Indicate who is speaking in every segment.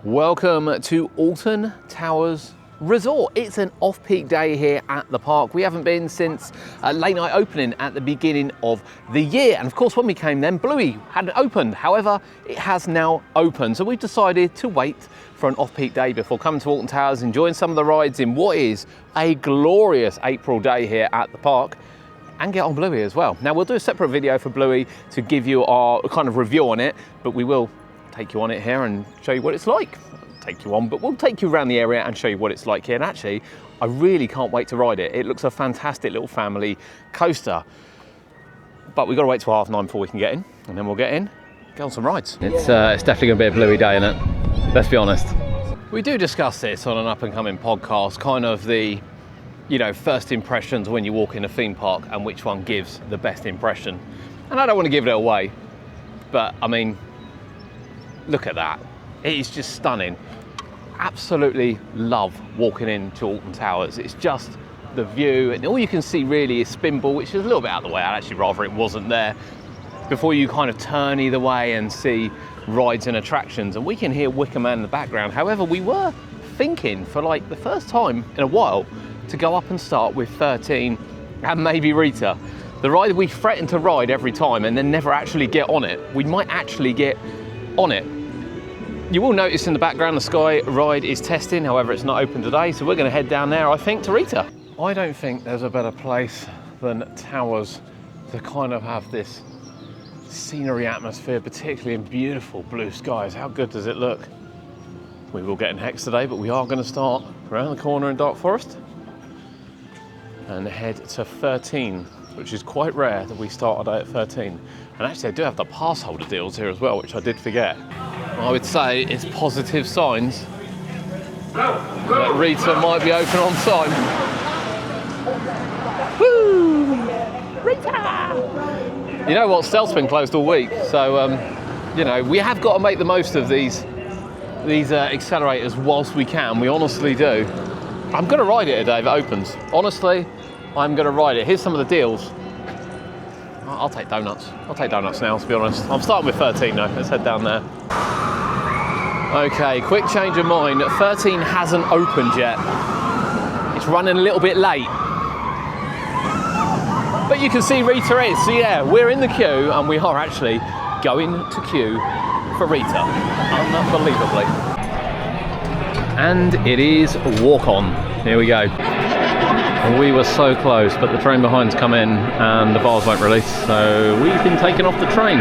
Speaker 1: Welcome to Alton Towers Resort. It's an off-peak day here at the park. We haven't been since late night opening at the beginning of the year. And of course, when we came then, Bluey hadn't opened. However, it has now opened. So we've decided to wait for an off-peak day before coming to Alton Towers, enjoying some of the rides in what is a glorious April day here at the park, and get on Bluey as well. Now, we'll do a separate video for Bluey to give you our kind of review on it, but we will take you on it here and show you what it's like. Take you on, but we'll take you around the area and show you what it's like here. And actually, I really can't wait to ride it. It looks a fantastic little family coaster. But we've got to wait till 9:30 before we can get in, and then we'll get in, get on some rides. It's definitely going to be a Bluey day, isn't it? Let's be honest. We do discuss this on an up-and-coming podcast, kind of the, you know, first impressions when you walk in a theme park and which one gives the best impression. And I don't want to give it away, but I mean, look at that. It is just stunning. Absolutely love walking into Alton Towers. It's just the view, and all you can see really is Spinball, which is a little bit out of the way. I'd actually rather it wasn't there, before you kind of turn either way and see rides and attractions. And we can hear Wickerman in the background. However, we were thinking for like the first time in a while to go up and start with 13 and maybe Rita. The ride we threaten to ride every time and then never actually get on it. We might actually get on it. You will notice in the background the Sky ride is testing, however it's not open today, so we're going to head down there, I think, to Rita. I don't think there's a better place than Towers to kind of have this scenery atmosphere, particularly in beautiful blue skies. How good does it look? We will get in Hex today, but we are going to start around the corner in Dark Forest and head to 13, which is quite rare that we start our day at 13. And actually, I do have the pass holder deals here as well, which I did forget. I would say it's positive signs that Rita might be open on time. Woo! Rita! You know what? Stealth's been closed all week, so you know, we have got to make the most of these accelerators whilst we can. We honestly do. I'm going to ride it today if it opens. Honestly, I'm going to ride it. Here's some of the deals. I'll take donuts. I'll take donuts now, to be honest. I'm starting with 13 though. Let's head down there. Okay, quick change of mind. 13 hasn't opened yet. It's running a little bit late. But you can see Rita is. So yeah, we're in the queue and we are actually going to queue for Rita. Unbelievably. And it is walk on. Here we go. We were so close, but the train behind's come in and the bars won't release, so we've been taken off the train.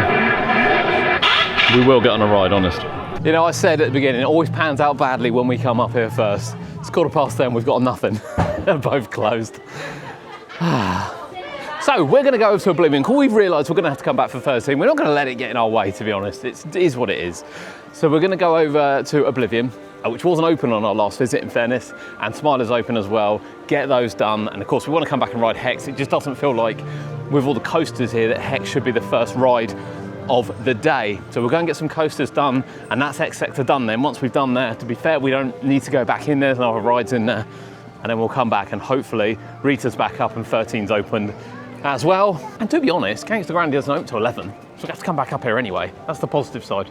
Speaker 1: We will get on a ride, honest. You know, I said at the beginning, it always pans out badly when we come up here first. It's 10:15, we've got nothing. They're both closed. So we're going to go over to Oblivion, because we've realised we're going to have to come back for 13. We're not going to let it get in our way, to be honest. It is what it is. So we're going to go over to Oblivion, which wasn't open on our last visit, in fairness, and Smiler's open as well. Get those done, and of course we want to come back and ride Hex. It just doesn't feel like, with all the coasters here, that Hex should be the first ride of the day. So we'll go and get some coasters done, and that's X sector done then. Once we've done there, to be fair, we don't need to go back in there. There's no other rides in there, and then we'll come back and hopefully Rita's back up and 13's opened as well. And to be honest, Gangster Grand doesn't open till 11, so we have to come back up here anyway. That's the positive side.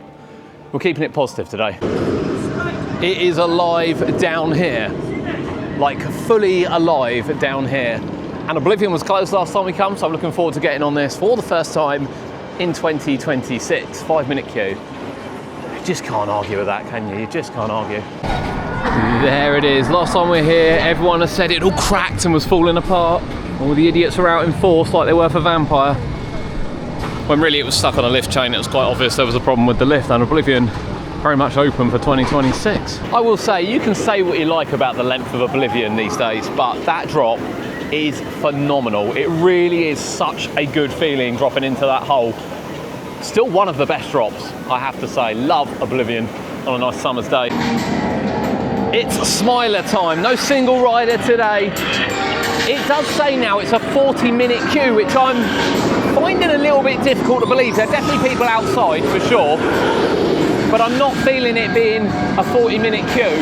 Speaker 1: We're keeping it positive today. It is alive down here, like fully alive down here. And Oblivion was closed last time we come, so I'm looking forward to getting on this for the first time in 2026. 5-minute queue. You just can't argue with that, can you? You just can't argue. There it is. Last time we were here, everyone has said it all cracked and was falling apart. All the idiots were out in force like they were for Vampire. When really it was stuck on a lift chain. It was quite obvious there was a problem with the lift, and Oblivion very much open for 2026. I will say, you can say what you like about the length of Oblivion these days, but that drop is phenomenal. It really is such a good feeling dropping into that hole. Still one of the best drops, I have to say. Love Oblivion on a nice summer's day. It's Smiler time. No single rider today. It does say now it's a 40-minute queue, which I'm finding a little bit difficult to believe. There are definitely people outside for sure, but I'm not feeling it being a 40-minute queue.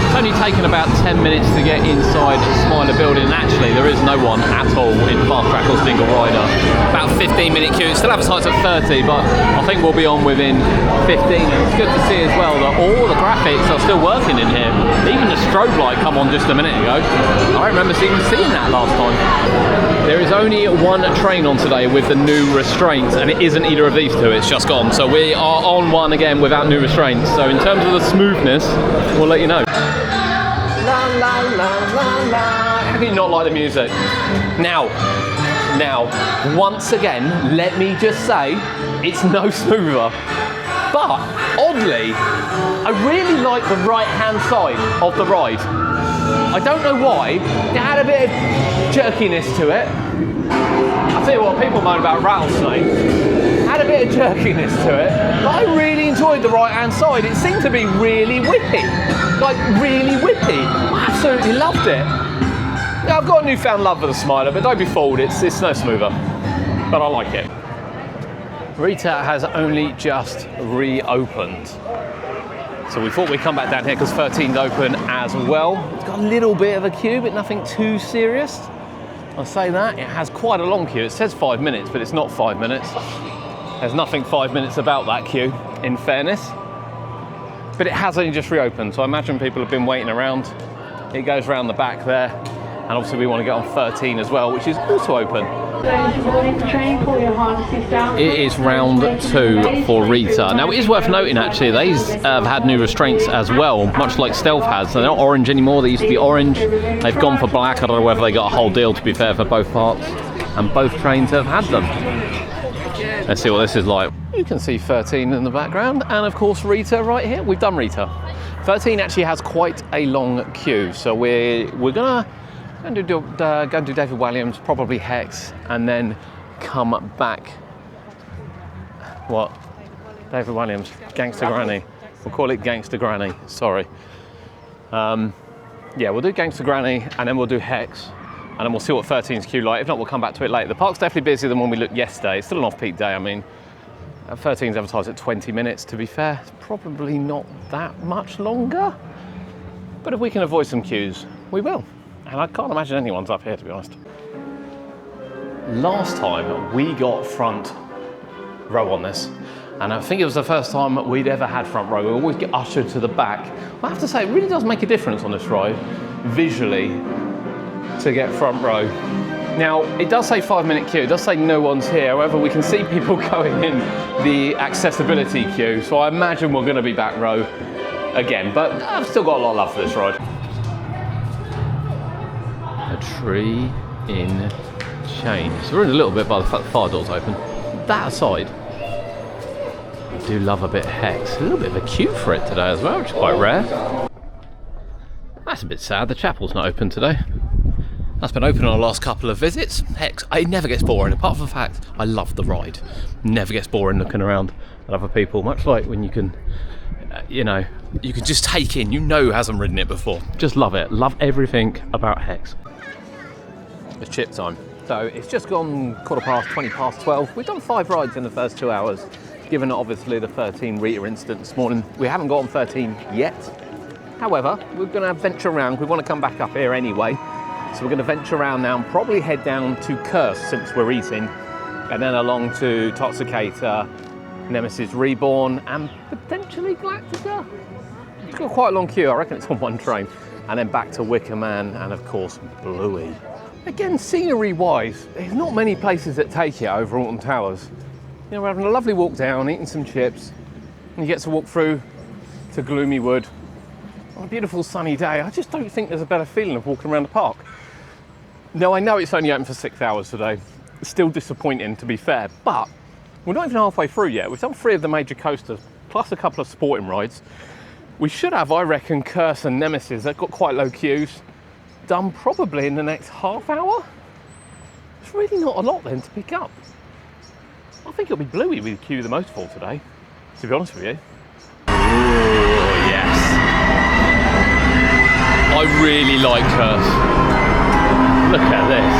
Speaker 1: It's only taken about 10 minutes to get inside the Smiler building, and actually there is no one at all in fast track or single rider. About 15-minute queue. It still advertised at 30, but I think we'll be on within 15. And it's good to see as well that all the graphics are still working in here. Even the strobe light come on just a minute ago. I remember seeing that last time. There is only one train on today with the new restraints, and it isn't either of these two, it's just gone. So we are on one again without new restraints. So in terms of the smoothness, we'll let you know. La la la la la. How can you not like the music? Now, once again, let me just say, it's no smoother. But oddly, I really like the right-hand side of the ride. I don't know why. It had a bit of jerkiness to it. I tell you what, people moan about rattlesnake. Had a bit of jerkiness to it, but I really enjoyed the right-hand side. It seemed to be really whippy, like really whippy. I absolutely loved it. Now, I've got a newfound love for the Smiler, but don't be fooled, it's no smoother, but I like it. Rita has only just reopened. So we thought we'd come back down here because 13's open as well. It's got a little bit of a queue, but nothing too serious. I'll say that. It has quite a long queue. It says 5 minutes, but it's not 5 minutes. There's nothing 5 minutes about that queue, in fairness. But it has only just reopened, so I imagine people have been waiting around. It goes around the back there. And obviously we want to get on 13 as well, which is also open. It is round 2 for Rita. Now it is worth noting actually, these have had new restraints as well, much like Stealth has. They're not orange anymore, they used to be orange. They've gone for black. I don't know whether they got a whole deal, to be fair, for both parts. And both trains have had them. Let's see what this is like. You can see 13 in the background, and of course Rita right here. We've done Rita. 13 actually has quite a long queue, so we're gonna go and do David Walliams, probably Hex, and then come back. What? David Walliams, Gangster Granny. We'll call it Gangster Granny, sorry. Yeah, we'll do Gangster Granny, and then we'll do Hex, and then we'll see what 13's queue like. If not, we'll come back to it later. The park's definitely busier than when we looked yesterday. It's still an off-peak day, I mean. 13's advertised at 20 minutes, to be fair. It's probably not that much longer. But if we can avoid some queues, we will. And I can't imagine anyone's up here, to be honest. Last time we got front row on this, and I think it was the first time we'd ever had front row. We always get ushered to the back. I have to say, it really does make a difference on this ride, visually, to get front row. Now, it does say 5 minute queue, it does say no one's here. However, we can see people going in the accessibility queue, so I imagine we're gonna be back row again, but I've still got a lot of love for this ride. A tree in chains. We're in a little bit by the fact the fire door's open. That aside, I do love a bit of Hex. A little bit of a queue for it today as well, which is quite rare. That's a bit sad, the chapel's not open today. That's been open on the last couple of visits. Hex, it never gets boring, apart from the fact I love the ride. Never gets boring looking around at other people, much like when you can, you know, you can just take in, you know who hasn't ridden it before. Just love it, love everything about Hex. It's chip time. So it's just gone 20 past 12. We've done 5 rides in the first 2 hours, given obviously the 13 Rita incident this morning. We haven't got on 13 yet. However, we're gonna venture around. We want to come back up here anyway. So we're going to venture around now and probably head down to Curse since we're eating, and then along to Toxicator, Nemesis, Reborn, and potentially Galactica. It's got quite a long queue, I reckon it's on one train. And then back to Wickerman and of course Bluey. Again, scenery-wise, there's not many places that take you over Alton Towers. You know, we're having a lovely walk down, eating some chips, and you get to walk through to Gloomy Wood on a beautiful sunny day. I just don't think there's a better feeling of walking around the park. Now, I know it's only open for 6 hours today. It's still disappointing, to be fair, but we're not even halfway through yet. We've done 3 of the major coasters, plus a couple of sporting rides. We should have, I reckon, Curse and Nemesis. They've got quite low queues. Done probably in the next half hour. It's really not a lot then to pick up. I think it'll be Bluey we queue the most for today, to be honest with you. Oh, yes. I really like Curse. Look at this.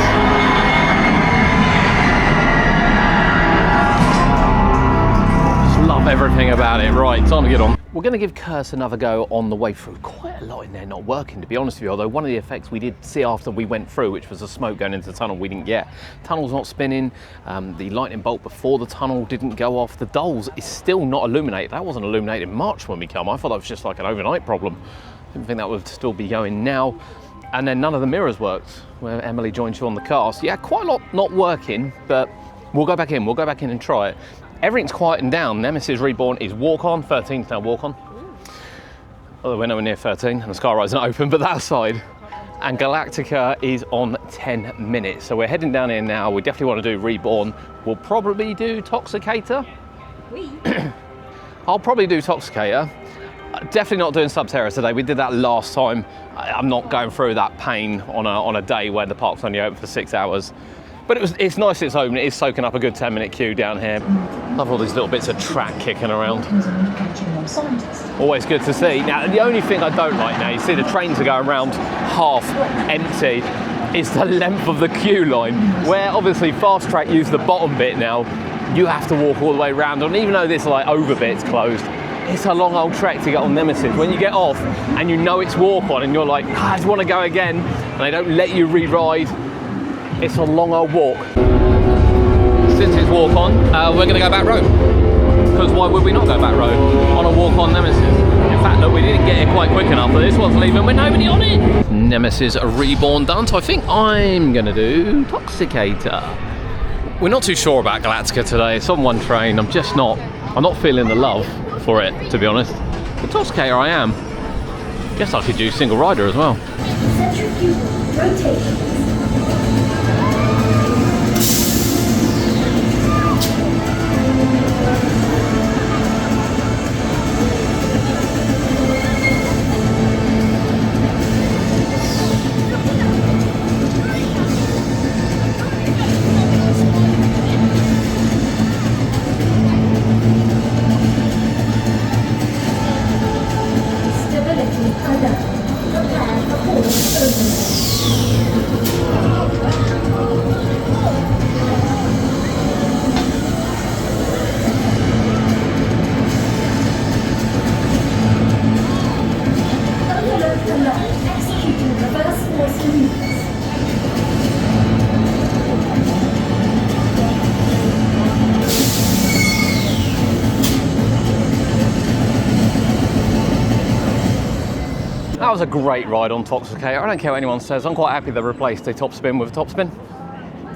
Speaker 1: Just love everything about it. Right, time to get on. We're going to give Curse another go on the way through. Quite a lot in there not working, to be honest with you, although one of the effects we did see after we went through, which was the smoke going into the tunnel, we didn't get. Tunnel's not spinning, the lightning bolt before the tunnel didn't go off, the dolls is still not illuminated. That wasn't illuminated in March when we come. I thought that was just like an overnight problem. Didn't think that would still be going now. And then none of the mirrors worked, where Emily joined you on the cast. Yeah, quite a lot not working, but we'll go back in and try it. Everything's quieting down. Nemesis Reborn is walk on, 13's now walk on. Although we're nowhere near 13 and the sky isn't open, but that aside. And Galactica is on 10 minutes. So we're heading down here now. We definitely want to do Reborn. We'll probably do Toxicator. I'll probably do Toxicator. Definitely not doing Subterra today. We did that last time. I'm not going through that pain on a day where the park's only open for 6 hours. But it's nice it's open. It is soaking up a good 10-minute queue down here. Love all these little bits of track kicking around. Always good to see. Now, the only thing I don't like now, you see the trains are going around half empty, is the length of the queue line, where obviously Fast Track use the bottom bit now. You have to walk all the way around, and even though this like over bit's closed, it's a long old trek to get on Nemesis. When you get off and you know it's walk on and you're like, I just want to go again, and they don't let you re-ride, it's a long old walk. Since it's walk on, we're going to go back road. Because why would we not go back road on a walk on Nemesis? In fact, look, we didn't get here quite quick enough, but this one's leaving with nobody on it. Nemesis Reborn done, so I think I'm going to do Toxicator. We're not too sure about Galactica today. It's on one train. I'm not feeling the love for it, to be honest. But Toxicator I am. Guess I could do single rider as well.
Speaker 2: Centrifugal rotation.
Speaker 1: That was a great ride on Toxicator. I don't care what anyone says. I'm quite happy they replaced a top spin with a top spin.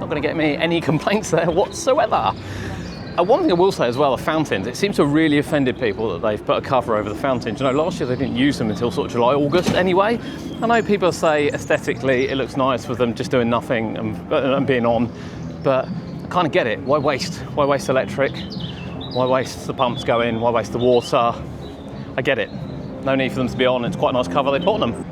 Speaker 1: Not going to get me any complaints there whatsoever. One thing I will say as well, the fountains. It seems to have really offended people that they've put a cover over the fountains. You know, last year they didn't use them until sort of July, August anyway. I know people say aesthetically it looks nice with them just doing nothing and being on, but I kind of get it. Why waste? Why waste electric? Why waste the pumps going? Why waste the water? I get it. No need for them to be on. It's quite a nice cover they put on them.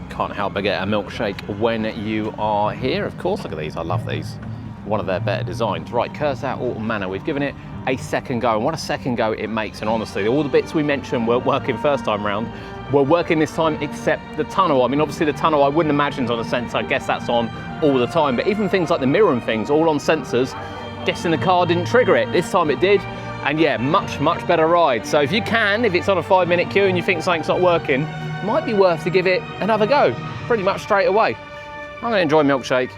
Speaker 1: Can't help but get a milkshake when you are here. Of course, look at these. I love these. One of their better designs. Right, Curse Out Alton Manor. We've given it a second go, and what a second go it makes. And honestly, all the bits we mentioned weren't working first time round. We're working this time, except the tunnel. I mean, obviously the tunnel I wouldn't imagine is on a sensor. I guess that's on all the time. But even things like the mirror and things, all on sensors. Guessing the car didn't trigger it. This time it did. And yeah, much better ride. So if you can, if it's on a 5-minute queue and you think something's not working, it might be worth to give it another go, pretty much straight away. I'm gonna enjoy milkshake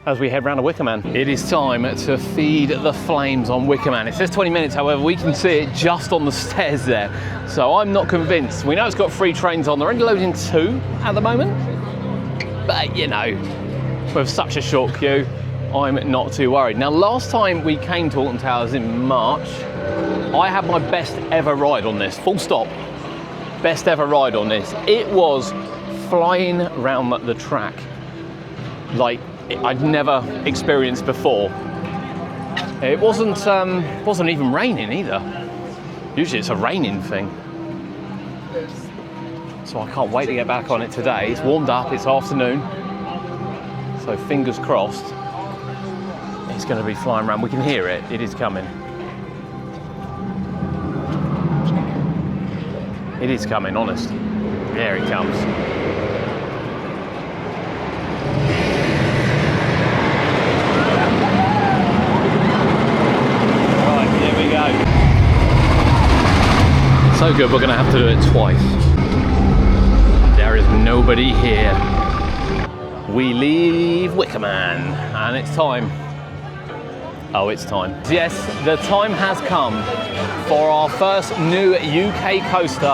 Speaker 1: as we head round to Wickerman. It is time to feed the flames on Wickerman. It says 20 minutes, however, we can see it just on the stairs there. So I'm not convinced. We know it's got 3 trains on. They're only loading 2 at the moment. But you know, with such a short queue, I'm not too worried. Now, last time we came to Alton Towers in March, I had my best ever ride on this, full stop. Best ever ride on this. It was flying around the track like I'd never experienced before. It wasn't even raining either. Usually it's a raining thing. So I can't wait to get back on it today. It's warmed up, it's afternoon. So fingers crossed. It's going to be flying around. We can hear it. It is coming. It is coming, honest. There it comes. Right, here we go. So good, we're gonna have to do it twice. There is nobody here. We leave Wickerman, and it's time. Oh, it's time. Yes, the time has come for our first new UK coaster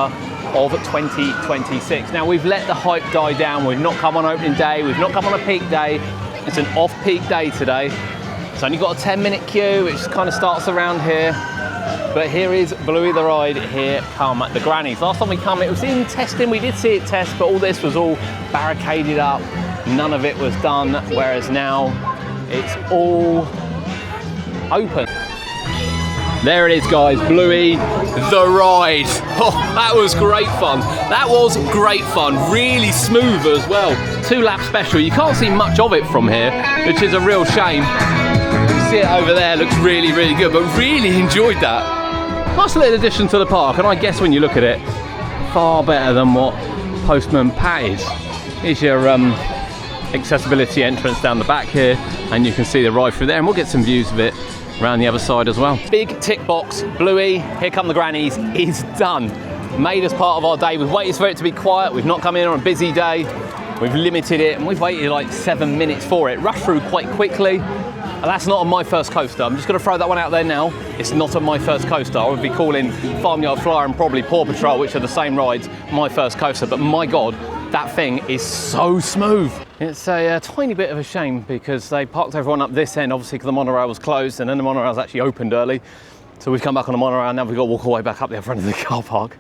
Speaker 1: of 2026. Now, we've let the hype die down. We've not come on opening day. We've not come on a peak day. It's an off-peak day today. It's only got a 10-minute queue, which kind of starts around here. But here is Bluey the ride. Here come the grannies. Last time we come, it was in testing. We did see it test, but all this was all barricaded up. None of it was done, whereas now it's all open. There it is, guys, Bluey the ride. Oh, that was great fun. That was great fun, really smooth as well. 2-lap special. You can't see much of it from here, which is a real shame. You see it over there, looks really, really good, but really enjoyed that. Nice little addition to the park, and I guess when you look at it, far better than what Postman Pat is. Here's your accessibility entrance down the back here, and you can see the ride through there, and we'll get some views of it around the other side as well. Big tick box, Bluey, here come the grannies, is done. Made as part of our day. We've waited for it to be quiet. We've not come in on a busy day. We've limited it, and we've waited like 7 minutes for it. Rushed through quite quickly. And that's not on my first coaster. I'm just going to throw that one out there now. It's not on my first coaster. I would be calling Farmyard Flyer and probably Paw Patrol, which are the same rides, my first coaster. But my God, that thing is so smooth. It's a tiny bit of a shame because they parked everyone up this end, obviously because the monorail was closed, and then the monorail's actually opened early. So we've come back on the monorail, and now we've got to walk all the way back up the front of the car park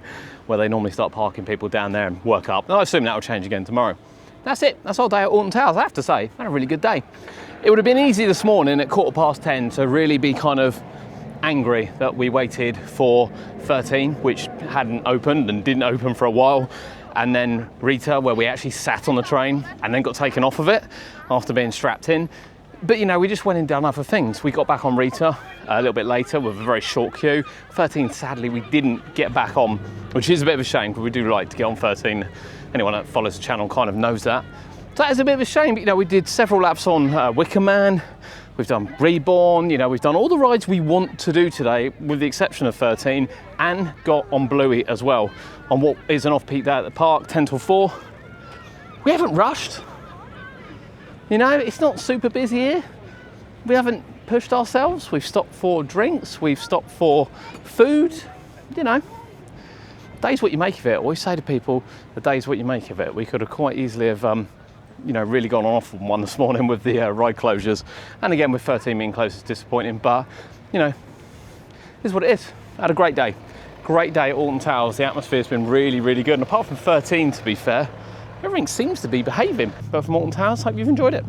Speaker 1: where they normally start parking people down there and work up. And I assume that will change again tomorrow. That's it. That's our day at Alton Towers, I have to say. I had a really good day. It would have been easy this morning at 10:15 to really be kind of angry that we waited for 13, which hadn't opened and didn't open for a while. And then Rita, where we actually sat on the train and then got taken off of it after being strapped in. But you know, we just went and done other things. We got back on Rita a little bit later with a very short queue. 13, sadly, we didn't get back on, which is a bit of a shame because we do like to get on 13. Anyone that follows the channel kind of knows that. So that is a bit of a shame. But, you know, we did several laps on Wickerman. We've done Reborn. You know, we've done all the rides we want to do today, with the exception of 13, and got on Bluey as well on what is an off-peak day at the park, 10 till 4. We haven't rushed. You know, it's not super busy here. We haven't pushed ourselves. We've stopped for drinks. We've stopped for food. You know, day's what you make of it. I always say to people, the day's what you make of it. We could have quite easily have, you know, really gone off on one this morning with the ride closures. And again, with 13 being closed, it's disappointing. But, you know, this is what it is. I had a great day. Great day at Alton Towers. The atmosphere's been really, really good. And apart from 13, to be fair, everything seems to be behaving. But from Alton Towers, hope you've enjoyed it.